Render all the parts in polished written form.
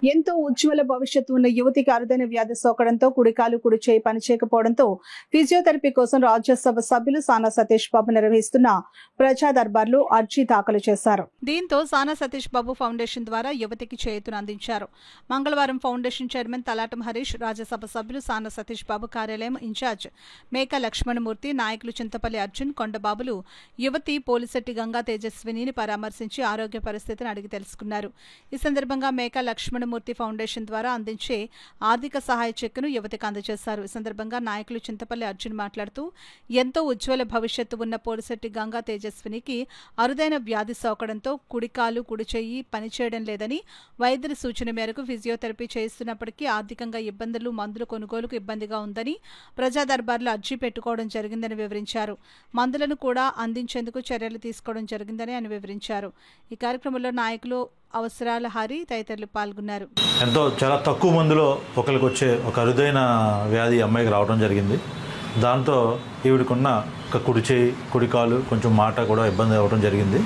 ఎంతో ఉజ్వల భవిష్యత్తు ఉన్న యువతికి అరుదైన వ్యాధి సోకడంతో కుడికాలు కుడి చేయి పనిచేయకపోవడంతో ఫిజియోథెరపీ కోసం రాజ్యసభ సభ్యులు సానా సతీష్ బాబు నిర్వహిస్తున్న ప్రజా దర్బార్లో అర్జీ దాఖలు చేశారు. దీంతో సానా సతీష్ బాబు ఫౌండేషన్ ద్వారా యువతికి చేయూతను అందించారు. మంగళవారం ఫౌండేషన్ చైర్మన్ తలాటం హరీష్, రాజ్యసభ సభ్యులు సానా సతీష్ బాబు కార్యాలయం ఇన్ఛార్జ్ మేకా లక్ష్మణమూర్తి, నాయకులు చింతపల్లి అర్జున్, కొండబాబులు యువతి పోలిశెట్టి గంగా తేజస్వినిని పరామర్శించి ఆరోగ్య పరిస్థితిని అడిగి తెలుసుకున్నారు. ఈ సందర్భంగా మేకా లక్ష్మణమూర్తి ఫౌండేషన్ ద్వారా అందించే ఆర్థిక సహాయ చెక్కును యువతికి అందజేశారు. ఈ సందర్భంగా నాయకులు చింతపల్లి అర్జున్ మాట్లాడుతూ ఎంతో ఉజ్వల భవిష్యత్తు ఉన్న పోలిశెట్టి గంగా తేజస్వినికి అరుదైన వ్యాధి సోకడంతో కుడికాలు కుడి చెయ్యి పనిచేయడం లేదని, వైద్యుల సూచన మేరకు ఫిజియోథెరపీ చేయిస్తున్నప్పటికీ ఆర్థికంగా ఇబ్బందులు, మందుల కొనుగోలుకు ఇబ్బందిగా ఉందని ప్రజా దర్బార్లో అర్జీ పెట్టుకోవడం జరిగిందని వివరించారు. మందులను కూడా అందించేందుకు చర్యలు తీసుకోవడం జరిగిందని ఆయన వివరించారు. ఈ కార్యక్రమంలో నాయకులు అవసరాల హరి తదితరులు పాల్గొన్నారు. చాలా తక్కువ మందిలో ఒకరికి వచ్చే ఒక అరుదైన వ్యాధి అమ్మాయికి రావడం జరిగింది. దాంతో ఈవిడికున్న ఒక కుడి చేయి, కుడి కాలు, కొంచెం మాట కూడా ఇబ్బంది అవ్వడం జరిగింది.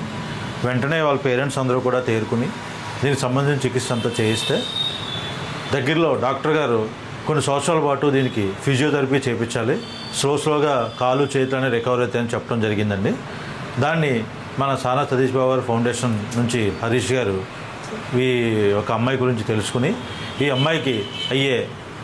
వెంటనే వాళ్ళ పేరెంట్స్ అందరూ కూడా తేరుకుని దీనికి సంబంధించిన చికిత్స అంతా చేయిస్తే దగ్గరలో డాక్టర్ గారు కొన్ని సంవత్సరాల పాటు దీనికి ఫిజియోథెరపీ చేయించాలి, స్లోగా కాలు చేతులనే రికవర్ అవుతాయని చెప్పడం జరిగిందండి. దాన్ని మన సానా సతీష్ బాబు గారి ఫౌండేషన్ నుంచి హరీష్ గారు ఈ ఒక అమ్మాయి గురించి తెలుసుకుని ఈ అమ్మాయికి అయ్యే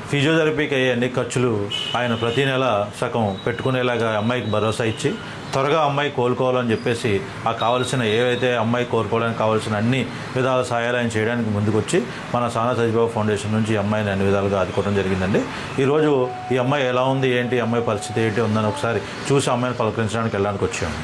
ఫిజియోథెరపీకి అయ్యే అన్ని ఖర్చులు ఆయన ప్రతి నెల సగం పెట్టుకునేలాగా అమ్మాయికి భరోసా ఇచ్చి త్వరగా అమ్మాయి కోలుకోవాలని చెప్పేసి ఆ కావాల్సిన ఏవైతే అమ్మాయి కోలుకోవడానికి కావాల్సిన అన్ని విధాల సహాయాలు ఆయన చేయడానికి ముందుకొచ్చి మన సానా సతీష్ బాబు ఫౌండేషన్ నుంచి ఈ అమ్మాయిని అన్ని విధాలుగా ఆదుకోవడం జరిగిందండి. ఈరోజు ఈ అమ్మాయి ఎలా ఉంది, ఏంటి, అమ్మాయి పరిస్థితి ఏంటి ఉందని ఒకసారి చూసి అమ్మాయిని పలకరించడానికి వెళ్ళడానికి వచ్చాము.